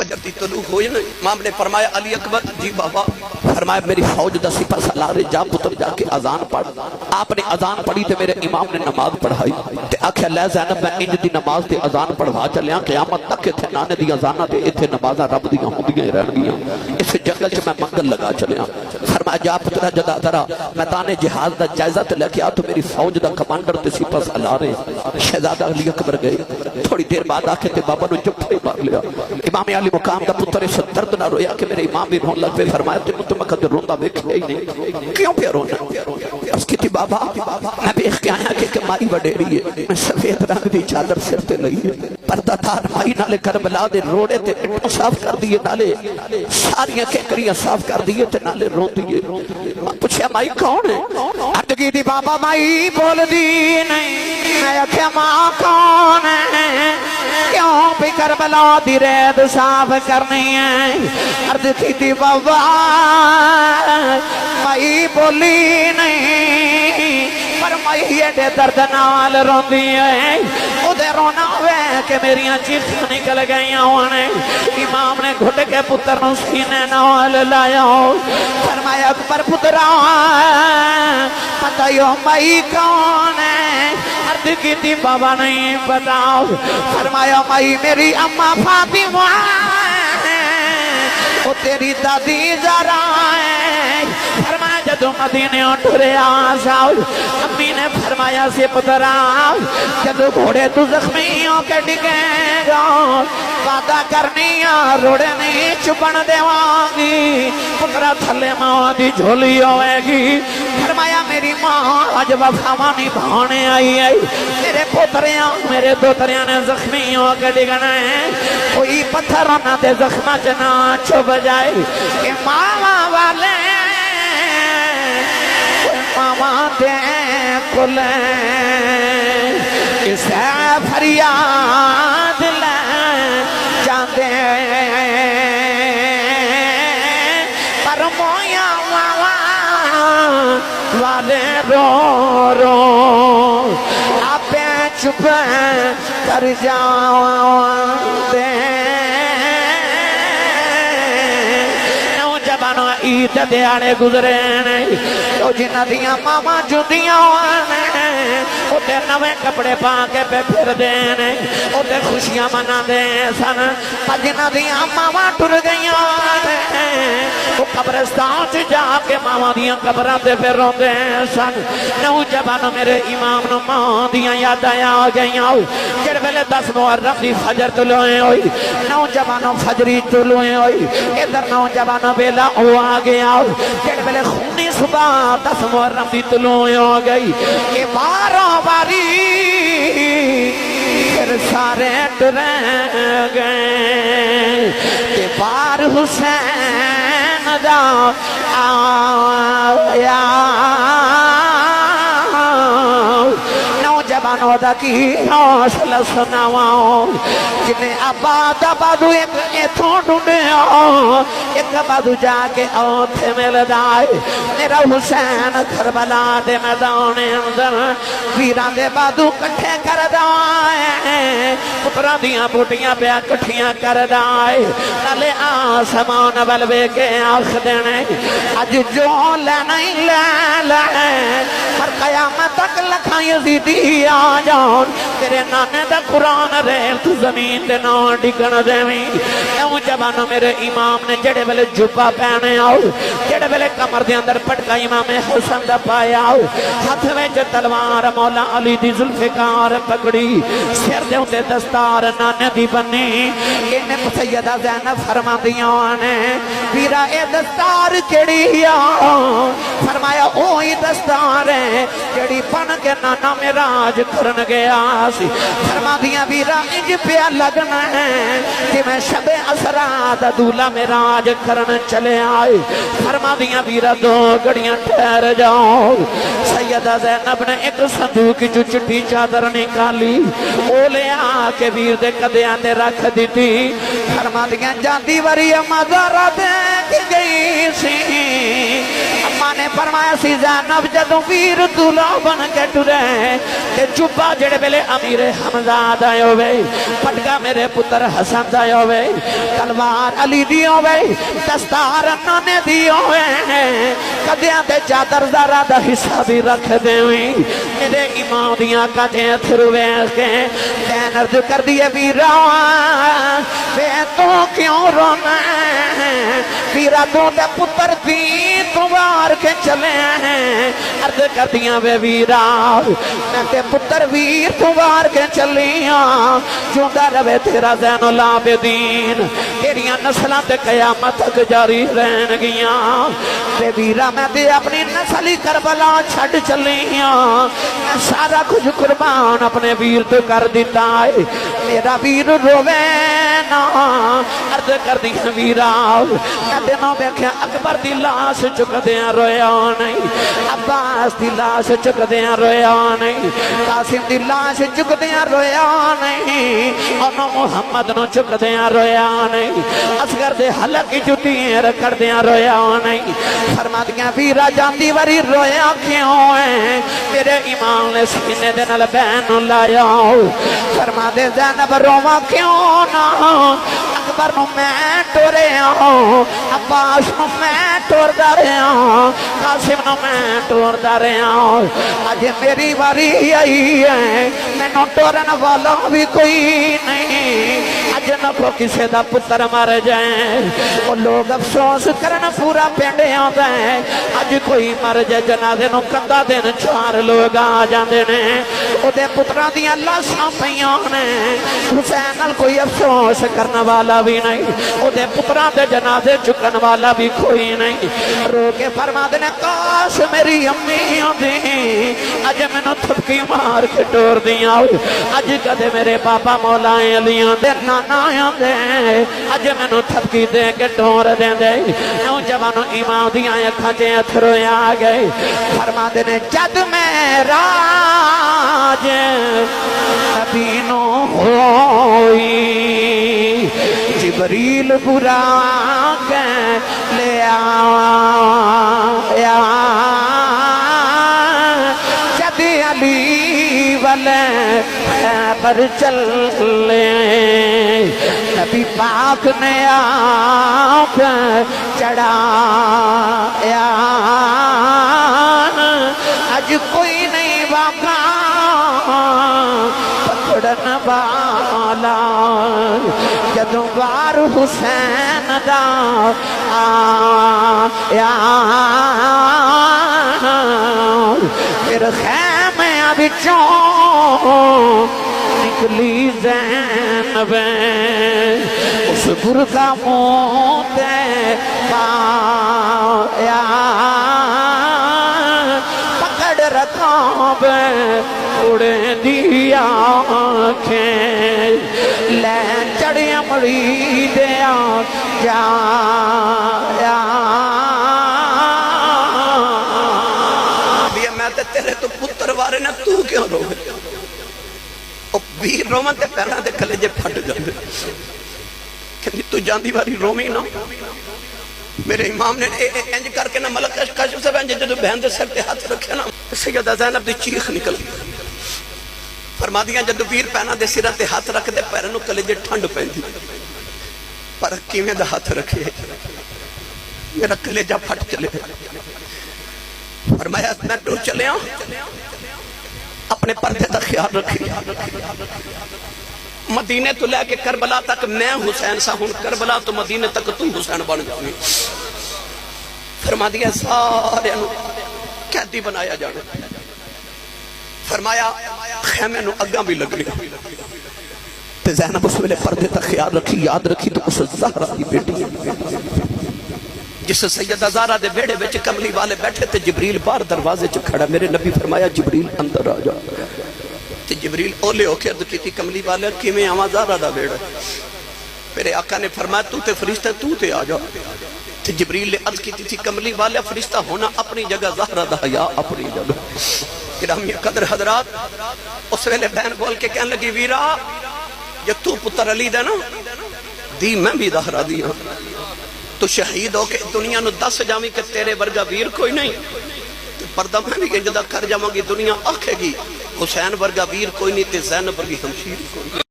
فجر دی طلوع ہوئی نا، امام نے فرمایا علی اکبر، جی بابا، فرمایا میری فوج دا سپہ سالار جا پتر جا کے اذان پڑھ۔ آپ نے اذان پڑھی تے میرے امام نے نماز پڑھائی تے آکھیا لے زینب میں انج دی نماز تے اذان پڑھوا چلیاں قیامت تک اتھے نانے دی اذاناں تے اتھے نمازاں رب دیاں ہوندیاں ہی رہن گیاں، اس جنگل چ میں منگل لگا چلیاں۔ فرمایا جا پترا جدا ذرا میدان جہاد دا جائزہ تے لے کے آ تو میری فوج دا کمانڈر تے سپہ سالار شہزادہ علی اکبر گئے۔ تھوڑی دیر بعد آ کے تے بابا نو جھپڑے مار لیا۔ امام علی مقام دا پتر اس درد نہ رویا کہ میرے امام بھی رون لگ پہ۔ فرمایا تینوں تو میں کدے روندا ویکھیا ہی نہیں، کیوں پہ رونا؟ اس کی تھی بابا میں ویکھ کے آیا کہ مائی وڈیری ہے، میں سفید رنگ دی چادر سر تے لئی ہے، پردہ دار مائی نالے کربلا دے روڑے تے اٹھوں صاف کر دیے، نالے ساریاں کیکریاں صاف کر دیے تے نالے رو دیے۔ پوچھا مائی کون ہے؟ عرض کی تھی بابا مائی بول دی نہیں، میں آکھیا ماں کون ہے، کیوں بھی کربلا دی ریت صاف کرنی ہے؟ عرض کی تھی بابا مائی بولی نہیں، پر مائی ایڈے درد نال روندی ہے، اودے رونا ہوئے کہ میریاں چیخاں نکل گئیاں ہونے۔ امام نے گھٹ کے پتر نو سینے نال لایا، فرمایا اکبر پترا بتائیو مائی کون ہے؟ عرض کی تھی بابا نہیں بتاؤ۔ فرمایا مائی میری اماں فاطمہ ہے، وہ تیری دادی زہرا ہے۔ فرمایا جدو مدینے اٹھرے آساؤ، امی نے فرمایا سے پترا جدو گھوڑے تو زخمیوں کے ڈگے گا، وعدہ کرنی روڑے نہیں چپن دیوانگی، پترا تھلے ماں دی جھولی ہوئے گی۔ فرمایا میری ماں آج وفامانی بھانے آئی ہے، میرے پتریاں میرے دوتریاں نے زخمیوں کے ڈگنے، کوئی پتھر نہ دے زخمہ چنا چھپ جائے کہ ماما والے ماما دے کلے اسے فریاد لے جاندے، پر مویا ماما والے رو رو آپ چپ کر جاؤں دے۔ نوجوانوں عید دیاڑے گزرے نہیں، تو جنہ دیاں ماما جدیاں ہونے، اُتے نوے کپڑے پا کے پہ پھر دینے، اُتے خوشیاں منا دے سن، جنہ دیاں ماما ٹر گئیاں ہونے، وہ قبرستان سے جا کے ماما دیاں قبران دے پھر رو دے سن۔ نوجوانوں میرے امام نو ماں دیاں یاد آیا گئیاں، جڑ ویلے 10 محرم دی فجر طلوعیں ہوئی، نوجوانوں فجری طلوعیں ہوئی، ادھر نوجوانوں بیلا ہو آ گیا، جڑ ویلے خونی صبح 10 محرم دی طلوعیں ہو گئی، کہ باروں باری پھر سارے ڈرے گئے، کہ بار حسین دا آیا۔ نوجوانوں دا کی حوصلہ سناواں، جنہیں آباد آبادو ایک ایتھوں ڈھونڈے ایک آبادو جا کے اوتھے مل دائے، میرا حسین کربلا دے میدان اندر ویران دے بادو کٹھے کر دائے، پتران دیاں بوٹیاں پہ کٹھیاں کر دائے، نالے آسمان بلوے کے آخ دینے اج جو لینے لے لے، پر قیامت تک لکھاں یزیدی آ جان، تیرے نانے دا قرآن ریل تو زمین دے نا ڈگن دیویں۔ نوجوانوں میرے امام نے جڑے ویلے جبا پہنے آؤ، جڑے ویلے کمر دے اندر پٹکا امام حسن دا پایا آؤ، ہاتھ وچ تلوار مولا علی دی ذوالفقار پکڑی، سر دے اندے دستار نانے دی بنی، انہیں سیدہ زینب فرما دیاں نے ویرا اے دستار کیڑی آ؟ فرمایا اوہی دستار ہے جڑی بن کے نانا معراج کرن گیا سی۔ فرما دیاں ویرا انج پیا لگنا ہے کہ میں شب اسرا دولا معراج کرن چلے آئے۔ فرما دیاں ویرا 2 گھڑیاں ٹھہر جاؤ۔ سیدہ زینب نے ایک صندوق جو چٹھی چادر نکالی، او لے آ کے ویر دے قدیاں دے رکھ دیتی۔ فرما دیاں جاندی وری اما ذرا دیکھ گئی سی، اما نے فرمایا سی زینب جدوں ویر دولہا بن کے ٹرے تے جبا جڑے ویلے امیر حمزہ دا ہوے پٹکا میرے پتر حسن دا ہوے تلوار علی دی ہوے دستار نانے دی ہوے کدیاں تے چادر زارا دا حصہ بھی رکھ دیویں میرے امام دیاں کجیں تھروے کے دین عرض کر دیے ویرا بے تو کیوں رونا ویرا تو دے پتر دی توار کے چلے ہیں عرض کر دیاں بے ویرا میں تے پتر ویر توار کے چلیاں جوندہ روے تیرا زین العابدین تیریاں نسلہ تے قیامت تک جاری رہن گیاں بے ویرا میں تے اپنی نسلی کربلا چھڑ چلیاں میں سارا کچھ قربان اپنے ویر تو کر دیتا ہے میرا ویر روے نا عرض کر دیا ویرا میں دنوں بیکھیا اکبر دی لاش چک دیا رویا نہیں عباس دی لاش چک دیا رویا نہیں قاسم دی لاش چک دیا رویا نہیں اور محمد نو چک دیا رویا نہیں اصغر دے حلق کی جتیں رکھڑ دیا رویا نہیں فرما دیا ویرا جاندی وری رویا کیوں ہے میرے امام نے سینے دے نال بین لایا فرما دے زینب رواں کیوں نہ اکبر نو میں ٹورے آؤں عباس نو میں ٹور دا رہے آؤں قاسم نو میں ٹور دا رہے آؤں آج میری واری آئی ہے میں نو ٹورن والا بھی کوئی نہیں آج نہ کو کسے دا پتر مر جائیں وہ لوگ افسوس کرنا پورا پینڈے آتا ہے آج کوئی مر جائے جنازے نو کندہ دن 4 لوگ آ جاندے نے او دے پتران دی اللہ سامپیان ہے حسین نال کوئی افسوس کرنا والا بھی نہیں او دے پتران دے جنازے چکن والا بھی کوئی نہیں رو کے فرما دینے کاش میری امی آدھی آج میں نو تھپکی مار کے ٹور دیا آج کدے میرے بابا مولائیں علیاں دے نانا آدھے آج میں نو تھپکی دے کے ٹور دے دے نو جوانو امام دیا کھانچے اتھروے آگئے فرما دینے جد میں راج نبی نو ہوئی جبریل برا کے لے آیا جد علی والے پر چلے نبی پاک نے آنکھ چڑھایا آج کوئی نہیں واقع پکڑن والا جدوں وار حسین دا آیا پھر خیمے بچوں نکلی زینب اس برقع منہ تے پایا پکڑ رکاب اڑے دی آنکھیں لین چڑی امڑی دیا جایا میں تے تیرے تو پتر وارے نہ تو کیوں رو او ویر رومن تے پیراں دے کلیجے پھٹ جاندے کہ تو جاندی واری رومی نا میرے امام نے انج کر کے نا ملک کشف سے انج جدو بہن دے سر تے ہاتھ رکھیا نا سیدہ زینب دی چیخ نکل فرما دیاں جدو ویر پینا دے سرہ تے ہاتھ رکھ دے پیروں کلیجے ٹھنڈ پیندی پر کیویں دا ہاتھ رکھے میرا کلیجہ پھٹ چلے فرمایا میں ٹور چلے آؤں اپنے پردے دا خیال رکھی مدینے تو لے کے کربلا تک میں حسین سا ہوں کربلا تو مدینے تک تو حسین بن جاؤں فرما دیا سارے قیدی بنایا جانا فرمایا خیمے نو اگاں بھی لگ لیا تے زینب اس ویلے پردے تا خیال رکھی یاد رکھی تو اس زہرہ کی بیٹی جس سیدہ زہرہ دے بیڑے وچ کملی والے بیٹھے تے جبریل باہر دروازے چ کھڑا میرے نبی فرمایا جبریل اندر آ جا تے جبریل اولے ہو کے عرض کی تھی کملی والے کیویں آواں زہرہ دا بیڑا میرے آقا نے فرمایا تو تے فرشتہ تو تے آ جا تے جبریل نے عرض کی تھی کملی والے فرشتہ ہونا اپنی جگہ زہرہ دا حیا اپنی جگہ گرامی قدر حضرات اس ویلے بہن بول کے کہنے لگی ویرا جو تو پتر علی دا نا دی میں بھی زہرہ دی ہوں تو شہید ہو کے دنیا نو دس جاویں کہ تیرے ورگا ویر کوئی نہیں، پردہ میں بھی انجدہ کر جاواں گی، دنیا آکھے گی حسین ورگا ویر کوئی نہیں تے زینب ورگی ہمشیر کوئی نہیں۔